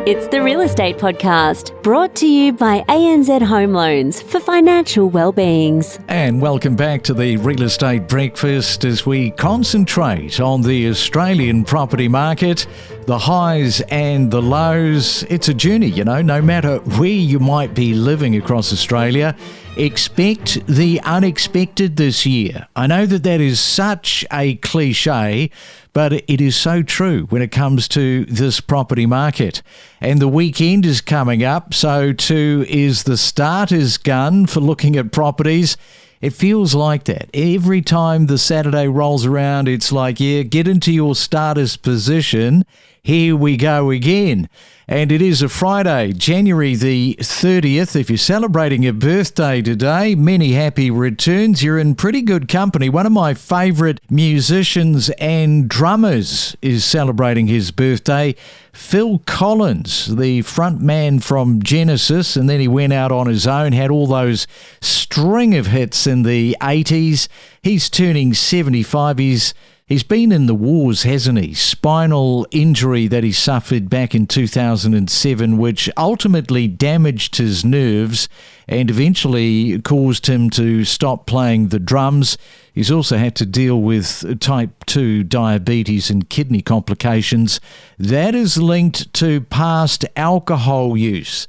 It's the Real Estate Podcast, brought to you by ANZ Home Loans for financial well-beings. And welcome back to the Real Estate Breakfast as we concentrate on the Australian property market, the highs and the lows. It's a journey, no matter where you might be living across Australia. Expect the unexpected this year. I know that is such a cliche, but it is so true when it comes to this property market. And the weekend is coming up, so too is the starter's gun for looking at properties. It feels like that. Every time the Saturday rolls around, it's like, get into your starter's position. Here we go again. And it is a Friday, January the 30th. If you're celebrating your birthday today, many happy returns. You're in pretty good company. One of my favourite musicians and drummers is celebrating his birthday. Phil Collins, the front man from Genesis, and then he went out on his own, had all those string of hits in the 80s. He's turning 75. He's been in the wars, hasn't he? Spinal injury that he suffered back in 2007, which ultimately damaged his nerves and eventually caused him to stop playing the drums. He's also had to deal with type 2 diabetes and kidney complications. That is linked to past alcohol use.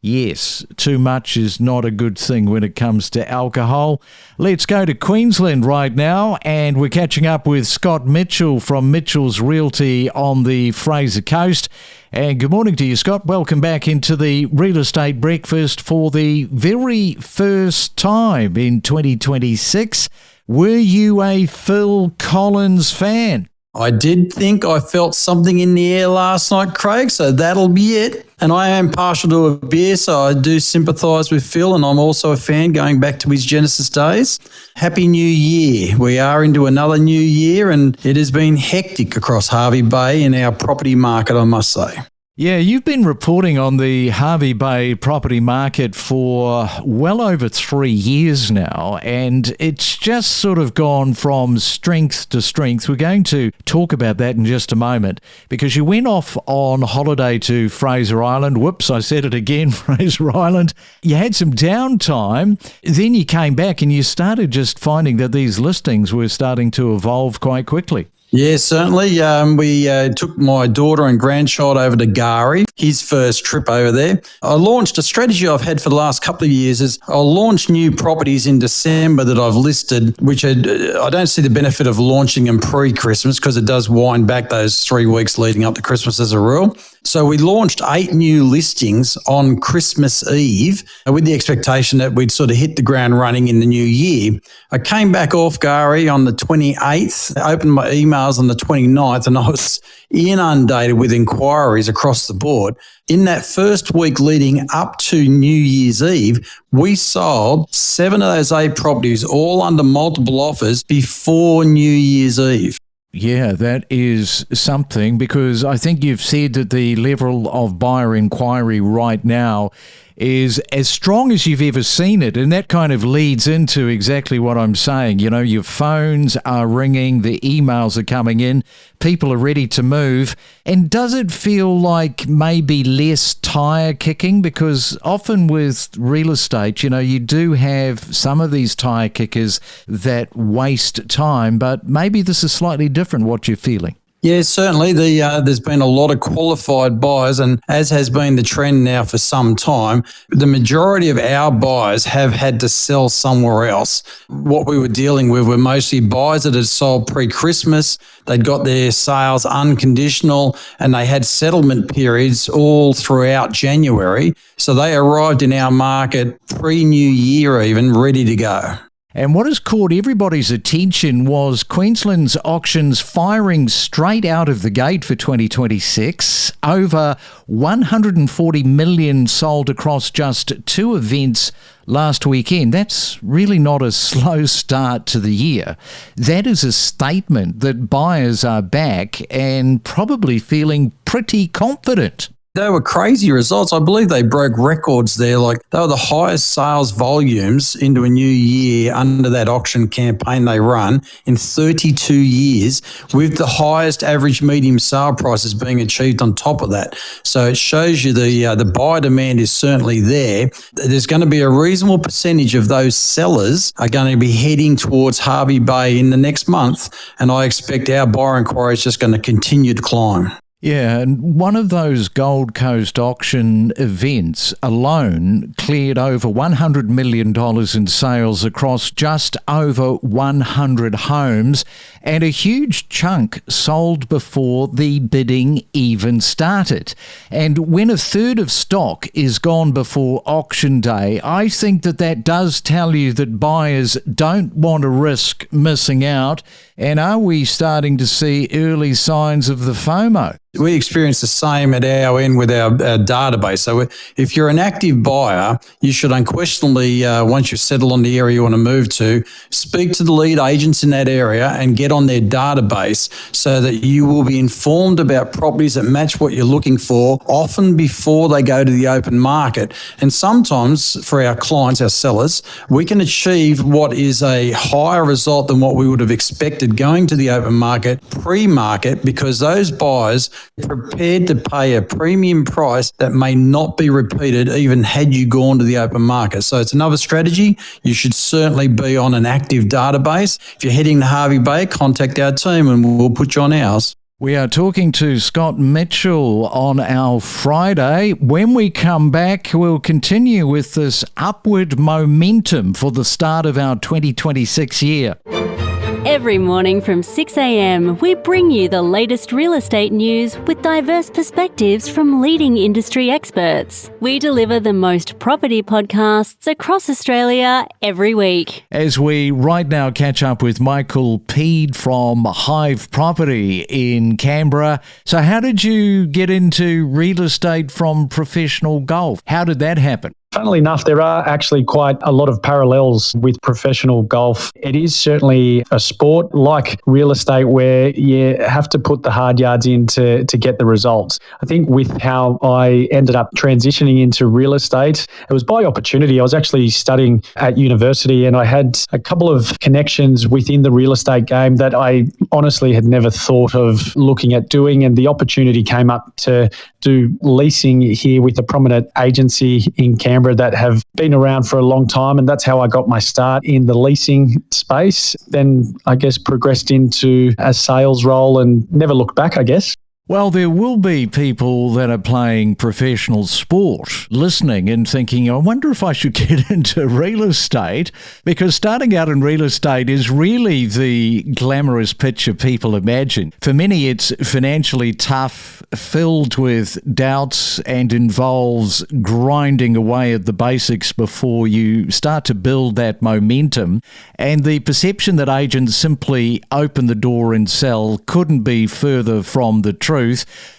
Yes, too much is not a good thing when it comes to alcohol. Let's go to Queensland right now, and we're catching up with Scott Mitchell from Mitchell's Realty on the Fraser coast. And good morning to you, Scott. Welcome back into the Real Estate Breakfast for the very first time in 2026. Were you a Phil Collins fan? I did think I felt something in the air last night, Craig, so that'll be it. And I am partial to a beer, so I do sympathise with Phil, and I'm also a fan going back to his Genesis days. Happy New Year. We are into another new year, and it has been hectic across Hervey Bay in our property market, I must say. Yeah, you've been reporting on the Hervey Bay property market for well over 3 years now, and it's just sort of gone from strength to strength. We're going to talk about that in just a moment, because you went off on holiday to Fraser Island. Whoops, I said it again, Fraser Island. You had some downtime, then you came back and you started just finding that these listings were starting to evolve quite quickly. Yeah, certainly. We took my daughter and grandchild over to Gari, his first trip over there. I launched a strategy I've had for the last couple of years is I'll launch new properties in December that I've listed, which I don't see the benefit of launching them pre-Christmas because it does wind back those 3 weeks leading up to Christmas as a rule. So we launched 8 new listings on Christmas Eve with the expectation that we'd sort of hit the ground running in the new year. I came back off Gari on the 28th, opened my emails on the 29th, and I was inundated with inquiries across the board. In that first week leading up to New Year's Eve, we sold 7 of those 8 properties, all under multiple offers before New Year's Eve. Yeah, that is something, because I think you've said that the level of buyer inquiry right now is as strong as you've ever seen it. And that kind of leads into exactly what I'm saying. Your phones are ringing, the emails are coming in, people are ready to move. And does it feel like maybe less tire kicking? Because often with real estate, you do have some of these tire kickers that waste time, but maybe this is slightly different what you're feeling. Yeah, certainly. There's been a lot of qualified buyers, and as has been the trend now for some time, the majority of our buyers have had to sell somewhere else. What we were dealing with were mostly buyers that had sold pre-Christmas. They'd got their sales unconditional, and they had settlement periods all throughout January. So they arrived in our market pre-New Year even, ready to go. And what has caught everybody's attention was Queensland's auctions firing straight out of the gate for 2026. Over 140 million sold across just 2 events last weekend. That's really not a slow start to the year. That is a statement that buyers are back and probably feeling pretty confident. They were crazy results. I believe they broke records there. Like, they were the highest sales volumes into a new year under that auction campaign they run in 32 years, with the highest average medium sale prices being achieved on top of that. So it shows you the buyer demand is certainly there. There's going to be a reasonable percentage of those sellers are going to be heading towards Hervey Bay in the next month, and I expect our buyer inquiry is just going to continue to climb. Yeah, and one of those Gold Coast auction events alone cleared over $100 million in sales across just over 100 homes, and a huge chunk sold before the bidding even started. And when a third of stock is gone before auction day, I think that does tell you that buyers don't want to risk missing out. And are we starting to see early signs of the FOMO? We experience the same at our end with our database. So if you're an active buyer, you should unquestionably, once you settle on the area you want to move to, speak to the lead agents in that area and get on their database so that you will be informed about properties that match what you're looking for, often before they go to the open market. And sometimes for our clients, our sellers, we can achieve what is a higher result than what we would have expected going to the open market, pre-market, because those buyers prepared to pay a premium price that may not be repeated even had you gone to the open market. So it's another strategy. You should certainly be on an active database. If you're heading to Hervey Bay, contact our team and we'll put you on ours. We are talking to Scott Mitchell on our Friday. When we come back, we'll continue with this upward momentum for the start of our 2026 year. Every morning from 6 a.m, we bring you the latest real estate news with diverse perspectives from leading industry experts. We deliver the most property podcasts across Australia every week. As we right now catch up with Michael Peed from Hive Property in Canberra. So how did you get into real estate from professional golf? How did that happen? Funnily enough, there are actually quite a lot of parallels with professional golf. It is certainly a sport like real estate where you have to put the hard yards in to get the results. I think with how I ended up transitioning into real estate, it was by opportunity. I was actually studying at university and I had a couple of connections within the real estate game that I honestly had never thought of looking at doing, and the opportunity came up to do leasing here with a prominent agency in Canberra that have been around for a long time, and that's how I got my start in the leasing space. Then I guess progressed into a sales role and never looked back, I guess. Well, there will be people that are playing professional sport listening and thinking, I wonder if I should get into real estate, because starting out in real estate is really the glamorous picture people imagine. For many, it's financially tough, filled with doubts, and involves grinding away at the basics before you start to build that momentum. And the perception that agents simply open the door and sell couldn't be further from the truth.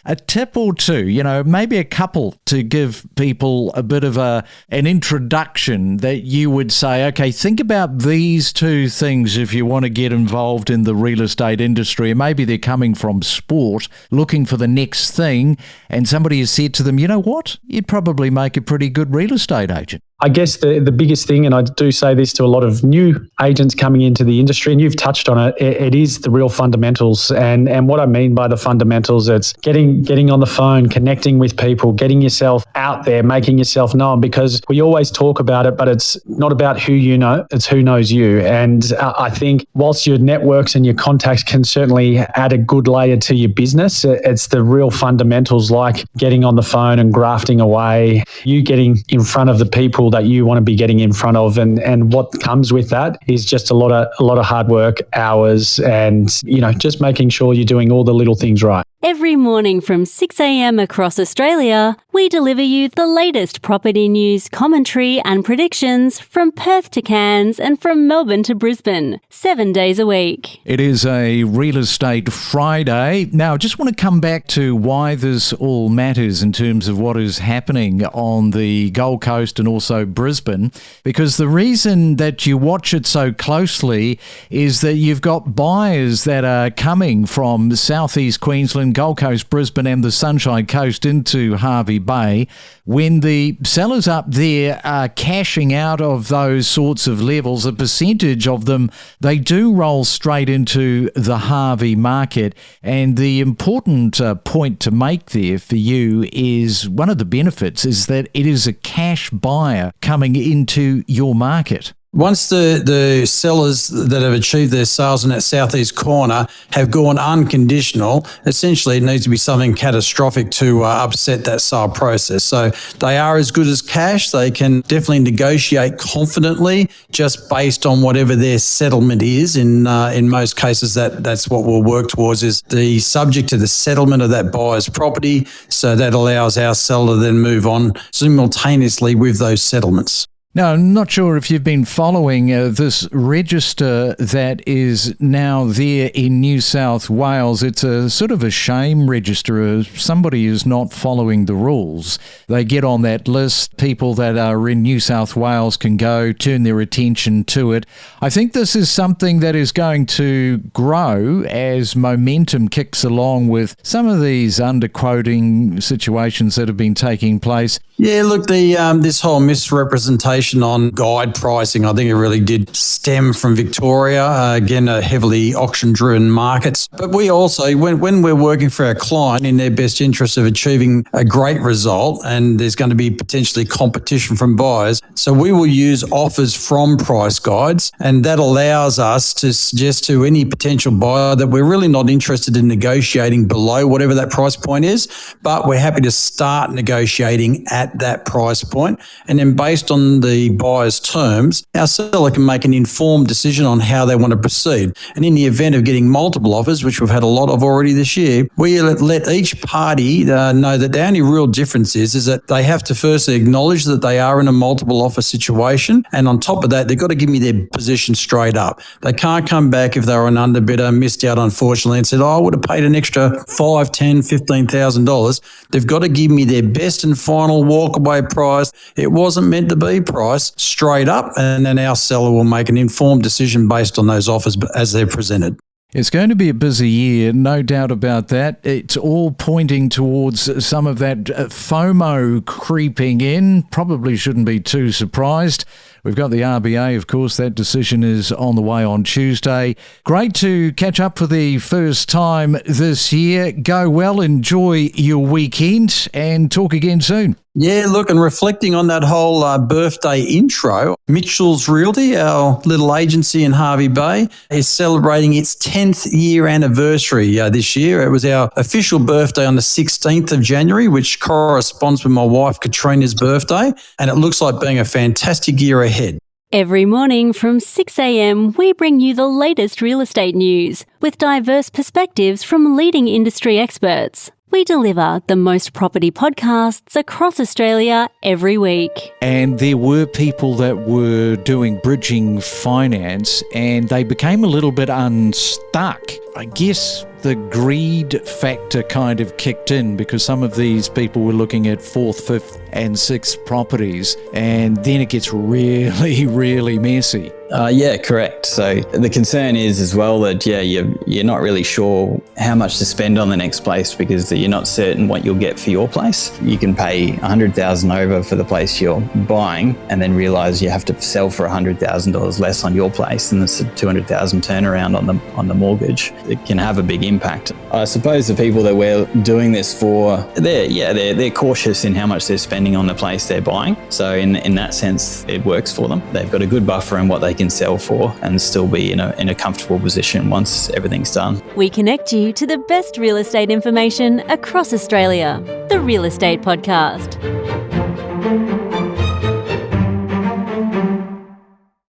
A tip or two, maybe a couple to give people a bit of an introduction that you would say, okay, think about these two things if you want to get involved in the real estate industry. And maybe they're coming from sport, looking for the next thing, and somebody has said to them, you know what, you'd probably make a pretty good real estate agent. I guess the biggest thing, and I do say this to a lot of new agents coming into the industry, and you've touched on it, it is the real fundamentals. And what I mean by the fundamentals, it's getting on the phone, connecting with people, getting yourself out there, making yourself known, because we always talk about it, but it's not about who you know, it's who knows you. And I think whilst your networks and your contacts can certainly add a good layer to your business, it's the real fundamentals like getting on the phone and grafting away, you getting in front of the people that you want to be getting in front of, and what comes with that is just a lot of hard work, hours, and just making sure you're doing all the little things right. Every morning from 6 a.m. across Australia, we deliver you the latest property news, commentary and predictions from Perth to Cairns and from Melbourne to Brisbane, 7 days a week. It is a Real Estate Friday. Now, I just want to come back to why this all matters in terms of what is happening on the Gold Coast and also Brisbane, because the reason that you watch it so closely is that you've got buyers that are coming from southeast Queensland, Darwin, Gold Coast, Brisbane and the Sunshine Coast into Hervey Bay, when the sellers up there are cashing out of those sorts of levels, a percentage of them, they do roll straight into the Hervey market. And the important point to make there for you is one of the benefits is that it is a cash buyer coming into your market. Once the sellers that have achieved their sales in that southeast corner have gone unconditional, essentially it needs to be something catastrophic to upset that sale process. So they are as good as cash. They can definitely negotiate confidently just based on whatever their settlement is. In most cases, that's what we'll work towards is the subject to the settlement of that buyer's property. So that allows our seller to then move on simultaneously with those settlements. Now, I'm not sure if you've been following this register that is now there in New South Wales. It's a sort of a shame register. If somebody is not following the rules, they get on that list. People that are in New South Wales can go turn their attention to it. I think this is something that is going to grow as momentum kicks along with some of these underquoting situations that have been taking place. Yeah, look, this whole misrepresentation on guide pricing, I think it really did stem from Victoria, again, a heavily auction-driven markets. But we also, when we're working for our client in their best interest of achieving a great result, and there's going to be potentially competition from buyers, so we will use offers from price guides, and that allows us to suggest to any potential buyer that we're really not interested in negotiating below whatever that price point is, but we're happy to start negotiating at that price point. And then based on the buyer's terms, our seller can make an informed decision on how they want to proceed. And in the event of getting multiple offers, which we've had a lot of already this year, we let each party know that the only real difference is that they have to firstly acknowledge that they are in a multiple offer situation. And on top of that, they've got to give me their position straight up. They can't come back if they were an underbidder, missed out unfortunately, and said, I would have paid an extra $5,000, $10,000, $15,000. They've got to give me their best and final walkaway price. It wasn't meant to be price, straight up, and then our seller will make an informed decision based on those offers as they're presented. It's going to be a busy year, no doubt about that. It's all pointing towards some of that FOMO creeping in. Probably shouldn't be too surprised. We've got the RBA, of course. That decision is on the way on Tuesday. Great to catch up for the first time this year. Go well, enjoy your weekend, and talk again soon. Yeah, look, and reflecting on that whole birthday intro, Mitchell's Realty, our little agency in Hervey Bay, is celebrating its 10th year anniversary this year. It was our official birthday on the 16th of January, which corresponds with my wife Katrina's birthday, and it looks like being a fantastic year ahead. Every morning from 6 a.m, we bring you the latest real estate news with diverse perspectives from leading industry experts. We deliver the most property podcasts across Australia every week. And there were people that were doing bridging finance and they became a little bit unstuck. I guess the greed factor kind of kicked in because some of these people were looking at 4th, 5th and 6th properties, and then it gets really, really messy. Yeah, correct. So the concern is as well that, you're not really sure how much to spend on the next place because you're not certain what you'll get for your place. You can pay $100,000 over for the place you're buying and then realise you have to sell for $100,000 less on your place, and it's a $200,000 turnaround on the mortgage. It can have a big impact. I suppose the people that we're doing this for, they're cautious in how much they're spending on the place they're buying. So in that sense, it works for them. They've got a good buffer in what they can sell for and still be in a comfortable position once everything's done. We connect you to the best real estate information across Australia. The Real Estate Podcast.